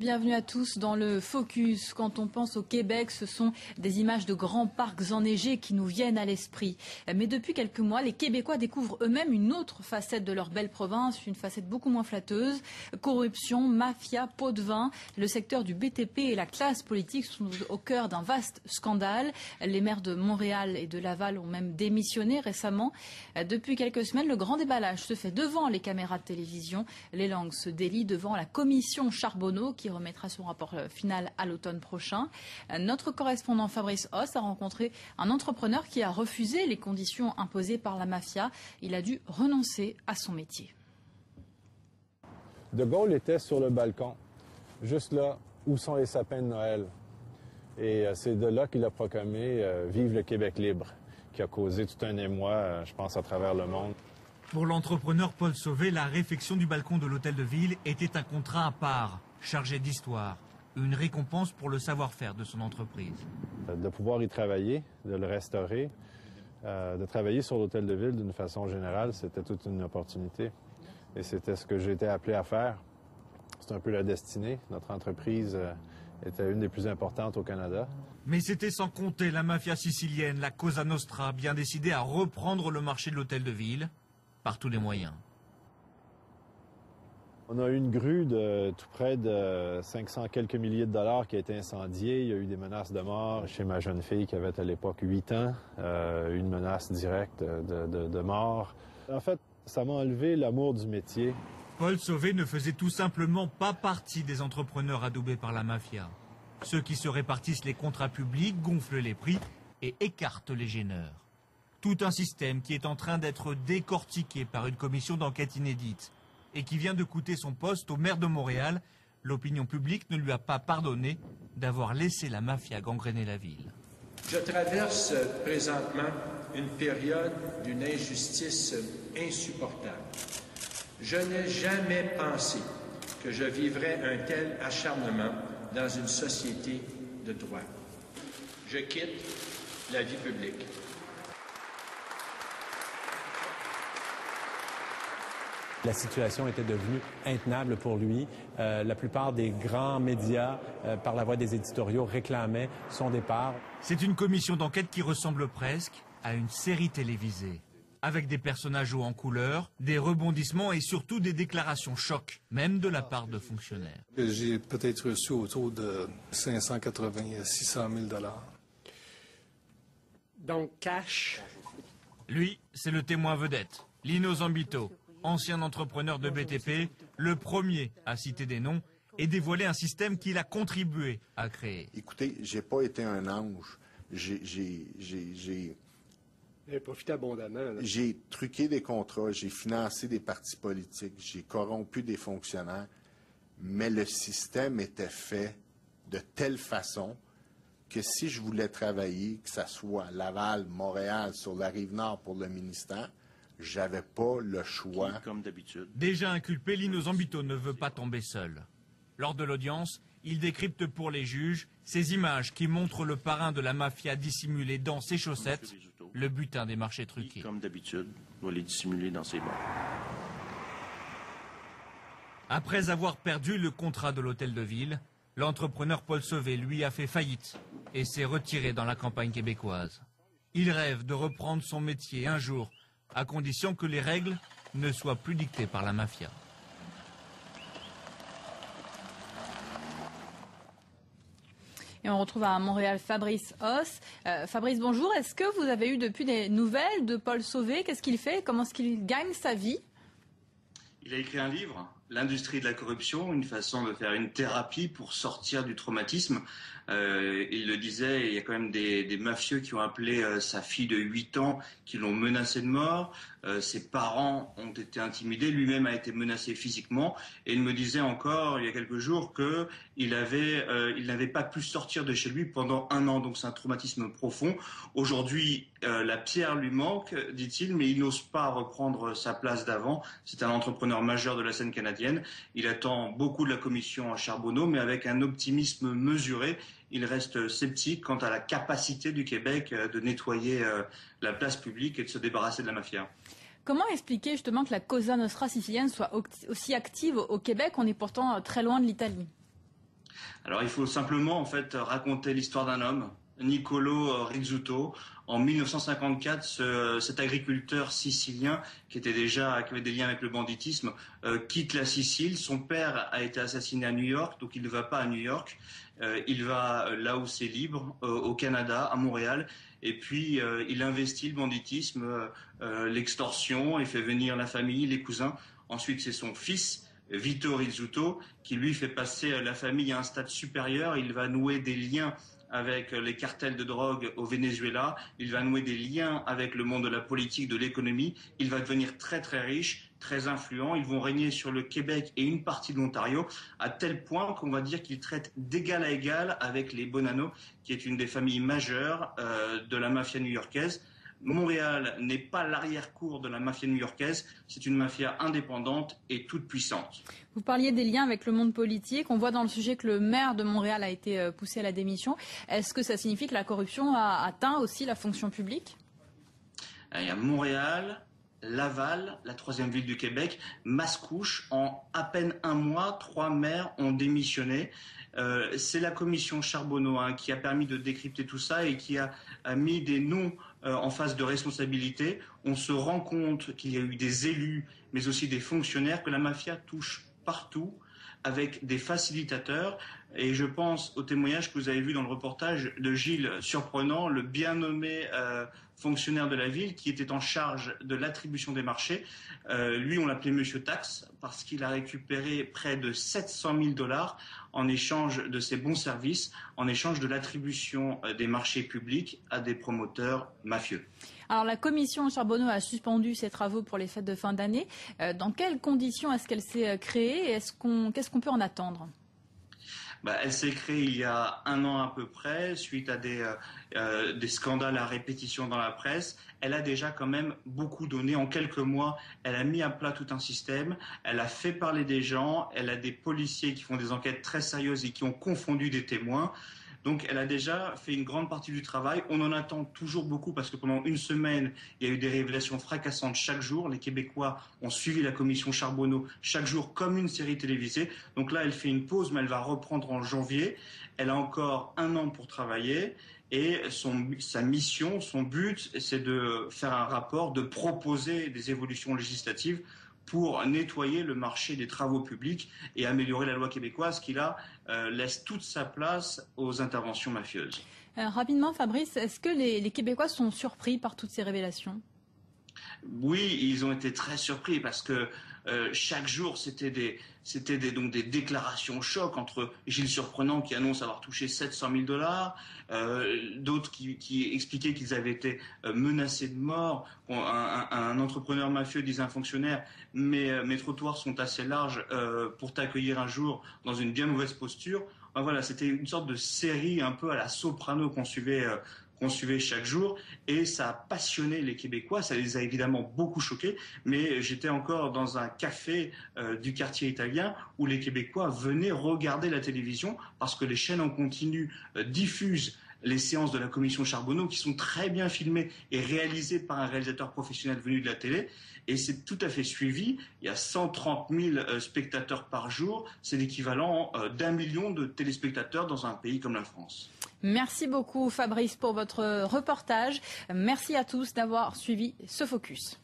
Bienvenue à tous dans le Focus. Quand on pense au Québec, ce sont des images de grands parcs enneigés qui nous viennent à l'esprit. Mais depuis quelques mois, les Québécois découvrent eux-mêmes une autre facette de leur belle province, une facette beaucoup moins flatteuse. Corruption, mafia, pots de vin, le secteur du BTP et la classe politique sont au cœur d'un vaste scandale. Les maires de Montréal et de Laval ont même démissionné récemment. Depuis quelques semaines, le grand déballage se fait devant les caméras de télévision. Les langues se délient devant la commission Charbonneau qui remettra son rapport final à l'automne prochain. Notre correspondant Fabrice Hoss a rencontré un entrepreneur qui a refusé les conditions imposées par la mafia. Il a dû renoncer à son métier. De Gaulle était sur le balcon, juste là où sont les sapins de Noël. Et c'est de là qu'il a proclamé « Vive le Québec libre », qui a causé tout un émoi, je pense, à travers le monde. Pour l'entrepreneur Paul Sauvé, la réfection du balcon de l'Hôtel de Ville était un contrat à part, chargé d'histoire, une récompense pour le savoir-faire de son entreprise. De pouvoir y travailler, de le restaurer, de travailler sur l'Hôtel de Ville d'une façon générale, c'était toute une opportunité. Et c'était ce que j'ai été appelé à faire. C'est un peu la destinée. Notre entreprise était une des plus importantes au Canada. Mais c'était sans compter la mafia sicilienne, la Cosa Nostra, bien décidée à reprendre le marché de l'Hôtel de Ville par tous les moyens. On a eu une grue de tout près de 500 quelques milliers de dollars qui a été incendiée. Il y a eu des menaces de mort chez ma jeune fille qui avait à l'époque 8 ans. Une menace directe de mort. En fait, ça m'a enlevé l'amour du métier. Paul Sauvé ne faisait tout simplement pas partie des entrepreneurs adoubés par la mafia. Ceux qui se répartissent les contrats publics gonflent les prix et écartent les gêneurs. Tout un système qui est en train d'être décortiqué par une commission d'enquête inédite et qui vient de coûter son poste au maire de Montréal. L'opinion publique ne lui a pas pardonné d'avoir laissé la mafia gangréner la ville. Je traverse présentement une période d'une injustice insupportable. Je n'ai jamais pensé que je vivrais un tel acharnement dans une société de droit. Je quitte la vie publique. La situation était devenue intenable pour lui. La plupart des grands médias, par la voie des éditoriaux, réclamaient son départ. C'est une commission d'enquête qui ressemble presque à une série télévisée, avec des personnages hauts en couleur, des rebondissements et surtout des déclarations chocs, même de la part de fonctionnaires. J'ai peut-être reçu autour de 580 à 600 000 $. Donc cash. Lui, c'est le témoin vedette, Lino Zambito, ancien entrepreneur de BTP, le premier à citer des noms et dévoiler un système qu'il a contribué à créer. Écoutez, j'ai pas été un ange. J'ai profité abondamment. J'ai truqué des contrats, j'ai financé des partis politiques, j'ai corrompu des fonctionnaires, mais le système était fait de telle façon que si je voulais travailler, que ce soit Laval, Montréal, sur la Rive-Nord pour le ministère, j'avais pas le choix. Comme d'habitude. Déjà inculpé, Lino Zambito ne veut pas tomber seul. Lors de l'audience, il décrypte pour les juges ces images qui montrent le parrain de la mafia dissimulé dans ses chaussettes, le butin des marchés truqués. Comme d'habitude, doit les dissimuler dans ses bancs. Après avoir perdu le contrat de l'Hôtel de Ville, l'entrepreneur Paul Sauvé lui a fait faillite et s'est retiré dans la campagne québécoise. Il rêve de reprendre son métier un jour, à condition que les règles ne soient plus dictées par la mafia. Et on retrouve à Montréal Fabrice Hoss. Fabrice, bonjour. Est-ce que vous avez eu depuis des nouvelles de Paul Sauvé? Qu'est-ce qu'il fait? Comment est-ce qu'il gagne sa vie? Il a écrit un livre, L'industrie de la corruption, une façon de faire une thérapie pour sortir du traumatisme. Il le disait, il y a quand même des mafieux qui ont appelé sa fille de 8 ans, qui l'ont menacé de mort. Ses parents ont été intimidés, lui-même a été menacé physiquement. Et il me disait encore, il y a quelques jours, qu'il n'avait pas pu sortir de chez lui pendant 1 an. Donc c'est un traumatisme profond. Aujourd'hui, la pierre lui manque, dit-il, mais il n'ose pas reprendre sa place d'avant. C'est un entrepreneur majeur de la scène canadienne. Il attend beaucoup de la commission Charbonneau, mais avec un optimisme mesuré. Il reste sceptique quant à la capacité du Québec de nettoyer la place publique et de se débarrasser de la mafia. Comment expliquer justement que la Cosa Nostra sicilienne soit aussi active au Québec? On est pourtant très loin de l'Italie. Alors il faut simplement en fait raconter l'histoire d'un homme, Niccolò Rizzuto. En 1954, cet agriculteur sicilien qui avait des liens avec le banditisme quitte la Sicile. Son père a été assassiné à New York, donc il ne va pas à New York. Il va là où c'est libre, au Canada, à Montréal. Et puis il investit le banditisme, l'extorsion, il fait venir la famille, les cousins. Ensuite c'est son fils, Vito Rizzuto, qui lui fait passer la famille à un stade supérieur. Il va nouer des liens avec les cartels de drogue au Venezuela, il va nouer des liens avec le monde de la politique, de l'économie, il va devenir très très riche, très influent, ils vont régner sur le Québec et une partie de l'Ontario, à tel point qu'on va dire qu'ils traitent d'égal à égal avec les Bonanno, qui est une des familles majeures de la mafia new-yorkaise. Montréal n'est pas l'arrière-cour de la mafia new-yorkaise, c'est une mafia indépendante et toute puissante. Vous parliez des liens avec le monde politique. On voit dans le sujet que le maire de Montréal a été poussé à la démission. Est-ce que ça signifie que la corruption a atteint aussi la fonction publique? Il y a Montréal, Laval, la troisième ville du Québec, Mascouche. En à peine un mois, 3 maires ont démissionné. C'est la commission Charbonneau qui a permis de décrypter tout ça et qui a mis des noms en face de responsabilité. On se rend compte qu'il y a eu des élus, mais aussi des fonctionnaires, que la mafia touche partout, avec des facilitateurs. Et je pense au témoignage que vous avez vu dans le reportage de Gilles Surprenant, le bien nommé fonctionnaire de la ville qui était en charge de l'attribution des marchés. Lui, on l'appelait Monsieur Taxe parce qu'il a récupéré près de 700 000 $ en échange de ses bons services, en échange de l'attribution des marchés publics à des promoteurs mafieux. Alors la commission Charbonneau a suspendu ses travaux pour les fêtes de fin d'année. Dans quelles conditions est-ce qu'elle s'est créée et qu'est-ce qu'on peut en attendre? Elle s'est créée il y a 1 an à peu près, suite à des scandales à répétition dans la presse. Elle a déjà quand même beaucoup donné. En quelques mois, elle a mis à plat tout un système. Elle a fait parler des gens. Elle a des policiers qui font des enquêtes très sérieuses et qui ont confondu des témoins. Donc elle a déjà fait une grande partie du travail. On en attend toujours beaucoup parce que pendant 1 semaine, il y a eu des révélations fracassantes chaque jour. Les Québécois ont suivi la commission Charbonneau chaque jour comme une série télévisée. Donc là, elle fait une pause, mais elle va reprendre en janvier. Elle a encore 1 an pour travailler. Et sa mission, son but, c'est de faire un rapport, de proposer des évolutions législatives pour nettoyer le marché des travaux publics et améliorer la loi québécoise qui, là, laisse toute sa place aux interventions mafieuses. Rapidement, Fabrice, est-ce que les Québécois sont surpris par toutes ces révélations? Oui, ils ont été très surpris parce que chaque jour, c'était donc des déclarations choc entre Gilles Surprenant qui annonce avoir touché 700 000 $, d'autres qui expliquaient qu'ils avaient été menacés de mort. Un entrepreneur mafieux disait à un fonctionnaire « mes trottoirs sont assez larges pour t'accueillir un jour dans une bien mauvaise posture ». Voilà, c'était une sorte de série un peu à la Soprano qu'on suivait chaque jour, et ça a passionné les Québécois, ça les a évidemment beaucoup choqués, mais j'étais encore dans un café du quartier italien où les Québécois venaient regarder la télévision parce que les chaînes en continu diffusent les séances de la commission Charbonneau qui sont très bien filmées et réalisées par un réalisateur professionnel venu de la télé. Et c'est tout à fait suivi. Il y a 130 000 spectateurs par jour. C'est l'équivalent d'1 million de téléspectateurs dans un pays comme la France. Merci beaucoup Fabrice pour votre reportage. Merci à tous d'avoir suivi ce focus.